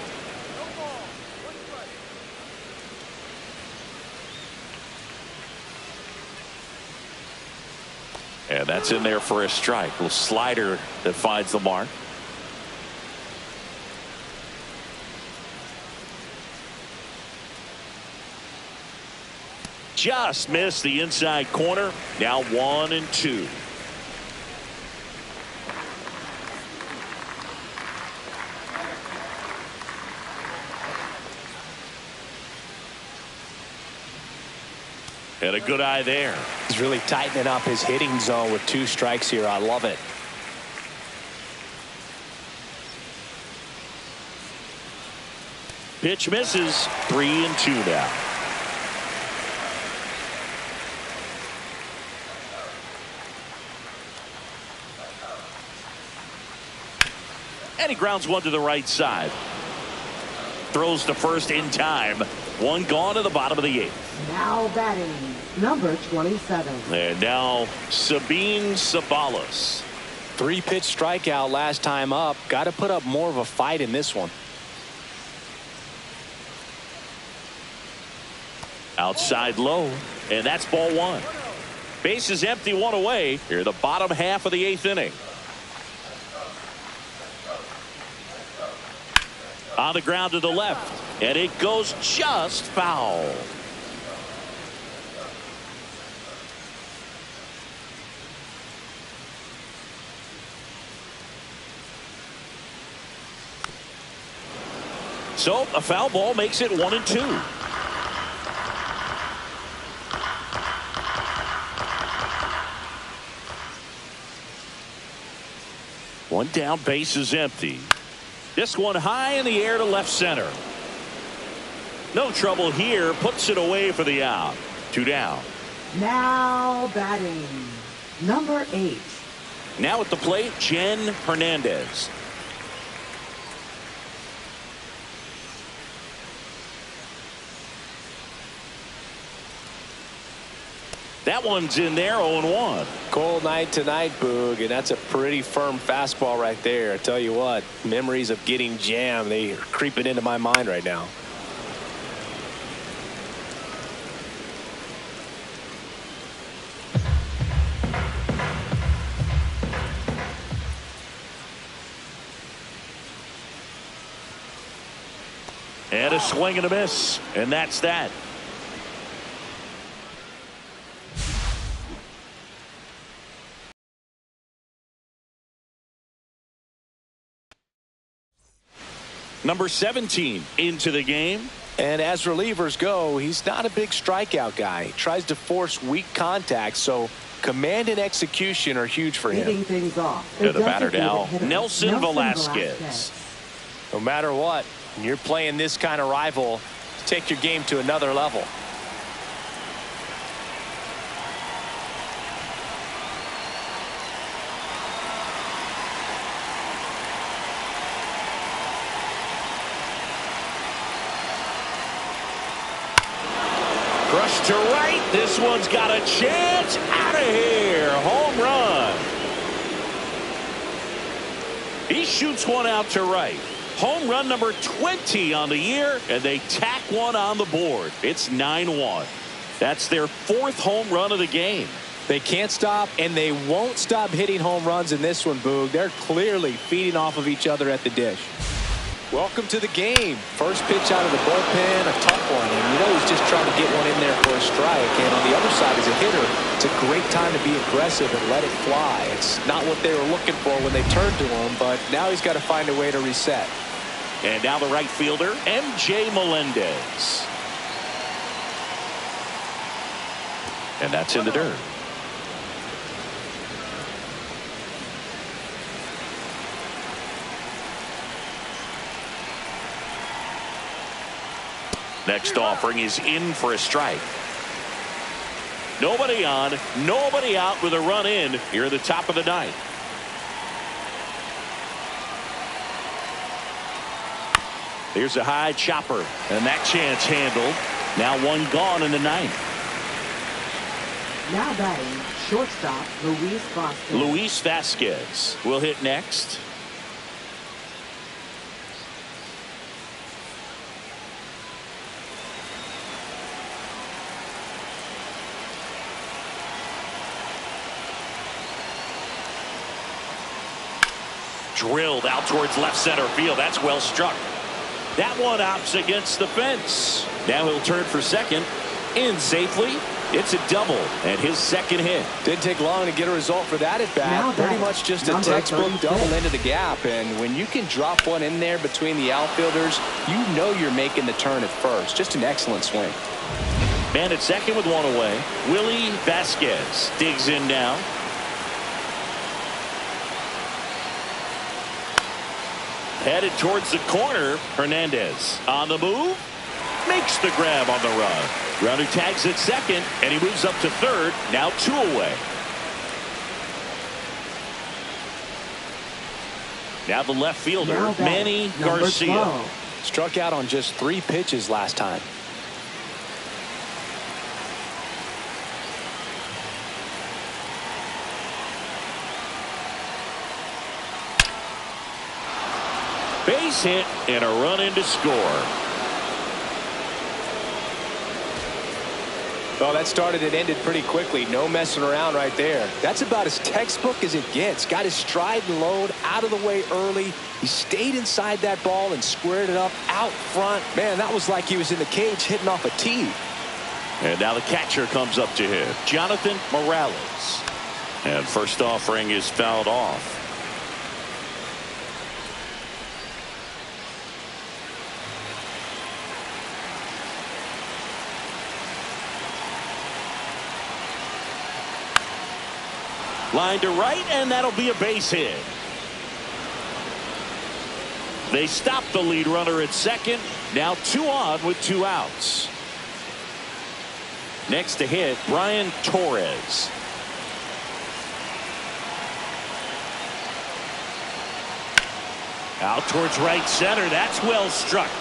And that's in there for a strike. A little slider that finds the mark. Just missed the inside corner. Now 1-2. And a good eye there. He's really tightening up his hitting zone with 2 strikes here. I love it. Pitch misses. 3-2 now. And he grounds one to the right side. Throws to first in time. One gone to the bottom of the 8th. Now batting, number 27. And now Sabine Sabalas. 3-pitch strikeout last time up. Got to put up more of a fight in this one. Outside low. And that's ball 1. Base is empty, 1 away. Here the bottom half of the 8th inning. On the ground to the left. And it goes just foul. So a foul ball makes it 1-2. One down, base is empty. This one high in the air to left center. No trouble here. Puts it away for the out. 2 down. Now batting, number 8. Now at the plate, Jen Hernandez. That one's in there, 0-1. Cold night tonight, Boog, and that's a pretty firm fastball right there. I tell you what, memories of getting jammed, they are creeping into my mind right now. And a swing and a miss, and that's that. Number 17 into the game. And as relievers go, he's not a big strikeout guy. He tries to force weak contact, so command and execution are huge for him. Leading things off. To the batter now, Nelson Velasquez. No matter what, when you're playing this kind of rival, take your game to another level. Crushed to right. This one's got a chance. Out of here. Home run. He shoots one out to right. Home run number 20 on the year, and they tack one on the board. It's 9-1. That's their 4th home run of the game. They can't stop, and they won't stop hitting home runs in this one, Boog. They're clearly feeding off of each other at the dish. Welcome to the game. First pitch out of the bullpen, a tough one. And you know he's just trying to get one in there for a strike. And on the other side, as a hitter, it's a great time to be aggressive and let it fly. It's not what they were looking for when they turned to him, but now he's got to find a way to reset. And now the right fielder, M.J. Melendez. And that's in the dirt. Next offering is in for a strike. Nobody on, nobody out with a run in here at the top of the ninth. Here's a high chopper, and that chance handled. Now one gone in the ninth. Now batting, shortstop, Luis Vasquez will hit next. Drilled out towards left center field. That's well struck. That one opts against the fence. Now he'll turn for second. In safely. It's a double and his second hit. Didn't take long to get a result for that at bat. Pretty much just a textbook double into the gap. And when you can drop one in there between the outfielders, you know you're making the turn at first. Just an excellent swing. Man at second with one away. Willie Vasquez digs in now. Headed towards the corner. Hernandez on the move. Makes the grab on the run. Runner tags at second, and he moves up to third. Now 2 away. Now the left fielder, Manny Garcia. Struck out on just 3 pitches last time. Base hit and a run in to score. Well, that started and ended pretty quickly. No messing around right there. That's about as textbook as it gets. Got his stride and load out of the way early. He stayed inside that ball and squared it up out front. Man, that was like he was in the cage hitting off a tee. And now the catcher comes up to him, Jonathan Morales. And first offering is fouled off. Line to right, and that'll be a base hit. They stop the lead runner at second. Now 2 on with 2 outs. Next to hit, Brian Torres. Out towards right center. That's well struck.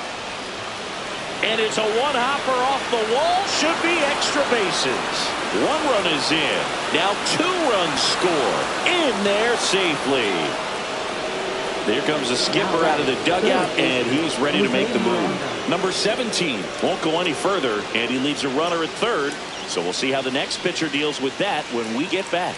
And it's a one-hopper off the wall. Should be extra bases. 1 run is in. Now 2 runs score. In there safely. There comes the skipper out of the dugout, and he's ready to make the move. Number 17 won't go any further, and he leaves a runner at third. So we'll see how the next pitcher deals with that when we get back.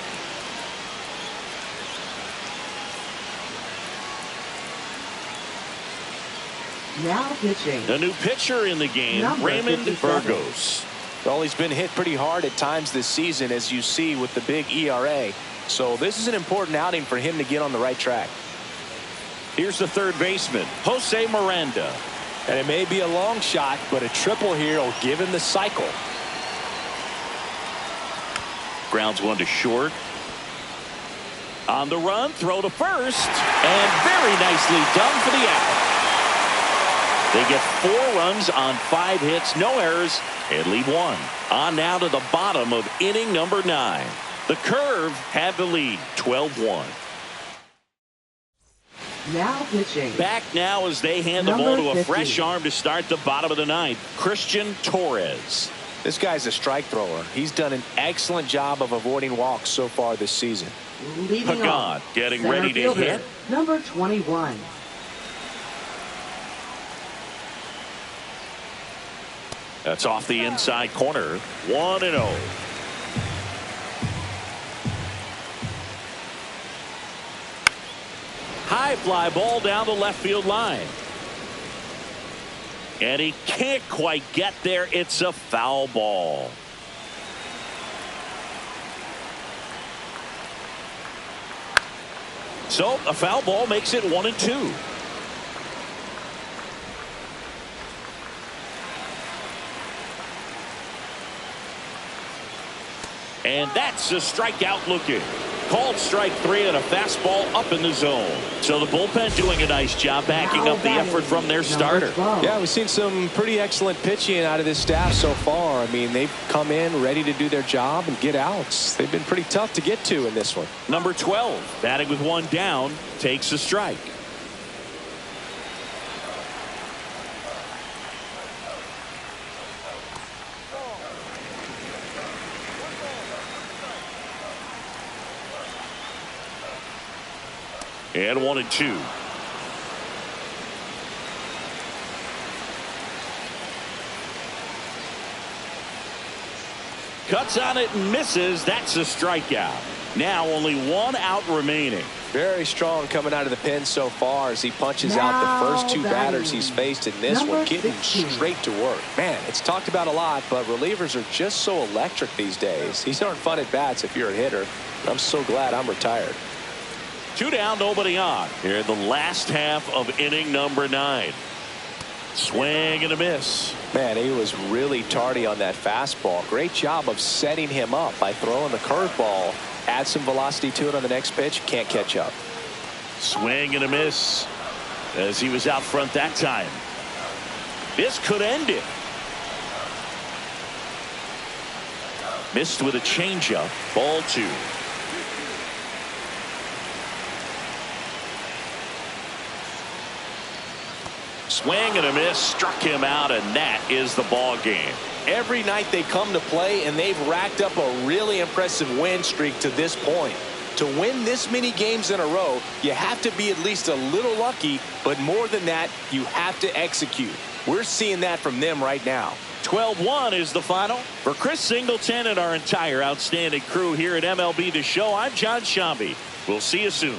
Now pitching. The new pitcher in the game, Raymond 57. Burgos. Well, he's been hit pretty hard at times this season, as you see with the big ERA. So this is an important outing for him to get on the right track. Here's the third baseman, Jose Miranda. And it may be a long shot, but a triple here will give him the cycle. Grounds 1 to short. On the run, throw to first, and very nicely done for the out. They get 4 runs on 5 hits, no errors, and leave 1. On now to the bottom of inning number 9. The Curve have the lead, 12-1. Now pitching. Back now as they hand the ball to a fresh arm to start the bottom of the 9th, Christian Torres. This guy's a strike thrower. He's done an excellent job of avoiding walks so far this season. Leading off, getting center ready to fielder, hit. Number 21. That's off the inside corner. 1-0. High fly ball down the left field line. And he can't quite get there. It's a foul ball. So a foul ball makes it 1-2. And that's a strikeout looking. Called strike 3 and a fastball up in the zone. So the bullpen doing a nice job backing up the effort from their starter. Yeah, we've seen some pretty excellent pitching out of this staff so far. I mean, they've come in ready to do their job and get outs. They've been pretty tough to get to in this one. Number 12, batting with 1 down, takes a strike. And 1-2. Cuts on it and misses. That's a strikeout. Now only 1 out remaining. Very strong coming out of the pen so far as he punches out the first 2 batters he's faced in this one, getting straight to work. Man, it's talked about a lot, but relievers are just so electric these days. These aren't fun at bats if you're a hitter. I'm so glad I'm retired. 2 down, nobody on. Here in the last half of inning number 9. Swing and a miss. Man, he was really tardy on that fastball. Great job of setting him up by throwing the curveball. Add some velocity to it on the next pitch. Can't catch up. Swing and a miss as he was out front that time. This could end it. Missed with a changeup. Ball 2. Swing and a miss, struck him out, and that is the ball game. Every night they come to play, and they've racked up a really impressive win streak to this point. To win this many games in a row, you have to be at least a little lucky, but more than that, you have to execute. We're seeing that from them right now. 12-1 is the final. For Chris Singleton and our entire outstanding crew here at MLB The Show, I'm John Shambi. We'll see you soon.